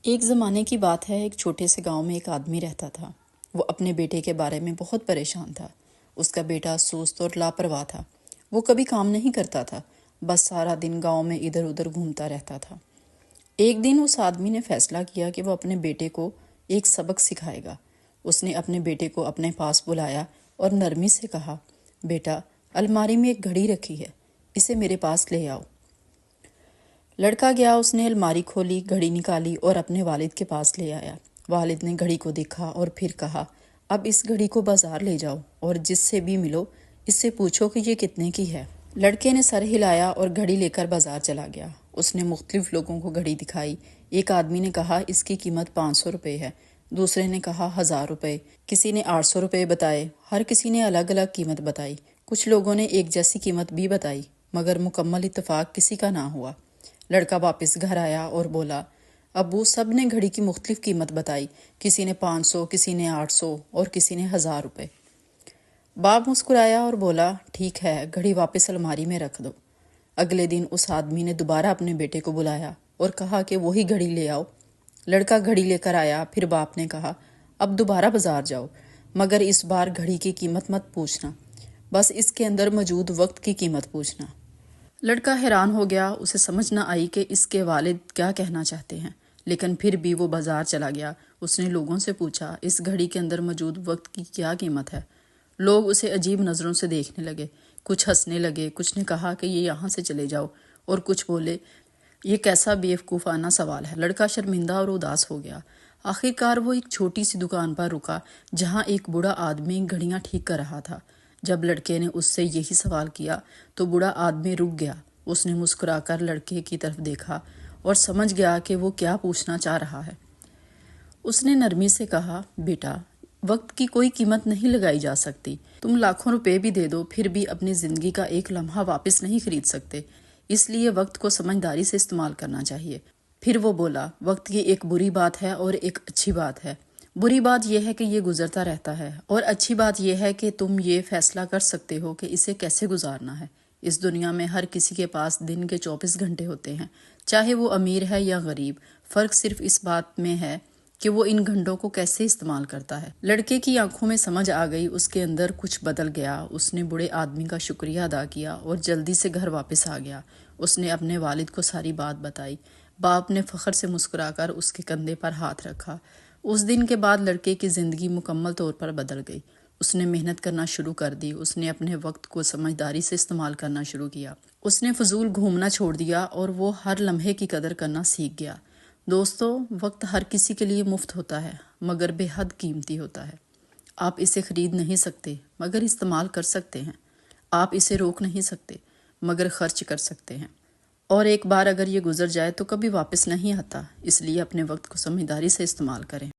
ایک زمانے کی بات ہے، ایک چھوٹے سے گاؤں میں ایک آدمی رہتا تھا۔ وہ اپنے بیٹے کے بارے میں بہت پریشان تھا۔ اس کا بیٹا سست اور لاپرواہ تھا۔ وہ کبھی کام نہیں کرتا تھا، بس سارا دن گاؤں میں ادھر ادھر گھومتا رہتا تھا۔ ایک دن اس آدمی نے فیصلہ کیا کہ وہ اپنے بیٹے کو ایک سبق سکھائے گا۔ اس نے اپنے بیٹے کو اپنے پاس بلایا اور نرمی سے کہا، بیٹا، الماری میں ایک گھڑی رکھی ہے، اسے میرے پاس لے آؤ۔ لڑکا گیا، اس نے الماری کھولی، گھڑی نکالی اور اپنے والد کے پاس لے آیا۔ والد نے گھڑی کو دیکھا اور پھر کہا، اب اس گھڑی کو بازار لے جاؤ اور جس سے بھی ملو اس سے پوچھو کہ یہ کتنے کی ہے۔ لڑکے نے سر ہلایا اور گھڑی لے کر بازار چلا گیا۔ اس نے مختلف لوگوں کو گھڑی دکھائی۔ ایک آدمی نے کہا اس کی قیمت 500 روپے ہے، دوسرے نے کہا 1000 روپے، کسی نے 800 روپے بتائے۔ ہر کسی نے الگ الگ قیمت بتائی۔ کچھ لوگوں نے ایک جیسی قیمت بھی بتائی، مگر مکمل اتفاق کسی کا نہ ہوا۔ لڑکا واپس گھر آیا اور بولا، ابو، سب نے گھڑی کی مختلف قیمت بتائی، کسی نے 500، کسی نے 800 اور کسی نے 1000 روپے۔ باپ مسکرایا اور بولا، ٹھیک ہے، گھڑی واپس الماری میں رکھ دو۔ اگلے دن اس آدمی نے دوبارہ اپنے بیٹے کو بلایا اور کہا کہ وہی گھڑی لے آؤ۔ لڑکا گھڑی لے کر آیا۔ پھر باپ نے کہا، اب دوبارہ بازار جاؤ، مگر اس بار گھڑی کی قیمت مت پوچھنا، بس اس کے اندر موجود وقت کی قیمت پوچھنا۔ لڑکا حیران ہو گیا، اسے سمجھ نہ آئی کہ اس کے والد کیا کہنا چاہتے ہیں، لیکن پھر بھی وہ بازار چلا گیا۔ اس نے لوگوں سے پوچھا، اس گھڑی کے اندر موجود وقت کی کیا قیمت ہے؟ لوگ اسے عجیب نظروں سے دیکھنے لگے، کچھ ہنسنے لگے، کچھ نے کہا کہ یہ یہاں سے چلے جاؤ، اور کچھ بولے، یہ کیسا بیوقوفانہ سوال ہے۔ لڑکا شرمندہ اور اداس ہو گیا۔ آخرکار وہ ایک چھوٹی سی دکان پر رکا جہاں ایک بوڑھا آدمی گھڑیاں ٹھیک کر رہا تھا۔ جب لڑکے نے اس سے یہی سوال کیا تو بوڑھا آدمی رک گیا۔ اس نے مسکرا کر لڑکے کی طرف دیکھا اور سمجھ گیا کہ وہ کیا پوچھنا چاہ رہا ہے۔ اس نے نرمی سے کہا، بیٹا، وقت کی کوئی قیمت نہیں لگائی جا سکتی۔ تم لاکھوں روپے بھی دے دو، پھر بھی اپنی زندگی کا ایک لمحہ واپس نہیں خرید سکتے، اس لیے وقت کو سمجھداری سے استعمال کرنا چاہیے۔ پھر وہ بولا، وقت کی ایک بری بات ہے اور ایک اچھی بات ہے۔ بری بات یہ ہے کہ یہ گزرتا رہتا ہے، اور اچھی بات یہ ہے کہ تم یہ فیصلہ کر سکتے ہو کہ اسے کیسے گزارنا ہے۔ اس دنیا میں ہر کسی کے پاس دن کے 24 گھنٹے ہوتے ہیں، چاہے وہ امیر ہے یا غریب۔ فرق صرف اس بات میں ہے کہ وہ ان گھنٹوں کو کیسے استعمال کرتا ہے۔ لڑکے کی آنکھوں میں سمجھ آ گئی، اس کے اندر کچھ بدل گیا۔ اس نے بوڑھے آدمی کا شکریہ ادا کیا اور جلدی سے گھر واپس آ گیا۔ اس نے اپنے والد کو ساری بات بتائی۔ باپ نے فخر سے مسکرا کر اس کے کندھے پر ہاتھ رکھا۔ اس دن کے بعد لڑکے کی زندگی مکمل طور پر بدل گئی۔ اس نے محنت کرنا شروع کر دی۔ اس نے اپنے وقت کو سمجھداری سے استعمال کرنا شروع کیا۔ اس نے فضول گھومنا چھوڑ دیا اور وہ ہر لمحے کی قدر کرنا سیکھ گیا۔ دوستو، وقت ہر کسی کے لیے مفت ہوتا ہے، مگر بے حد قیمتی ہوتا ہے۔ آپ اسے خرید نہیں سکتے، مگر استعمال کر سکتے ہیں۔ آپ اسے روک نہیں سکتے، مگر خرچ کر سکتے ہیں۔ اور ایک بار اگر یہ گزر جائے تو کبھی واپس نہیں آتا، اس لیے اپنے وقت کو سمجھداری سے استعمال کریں۔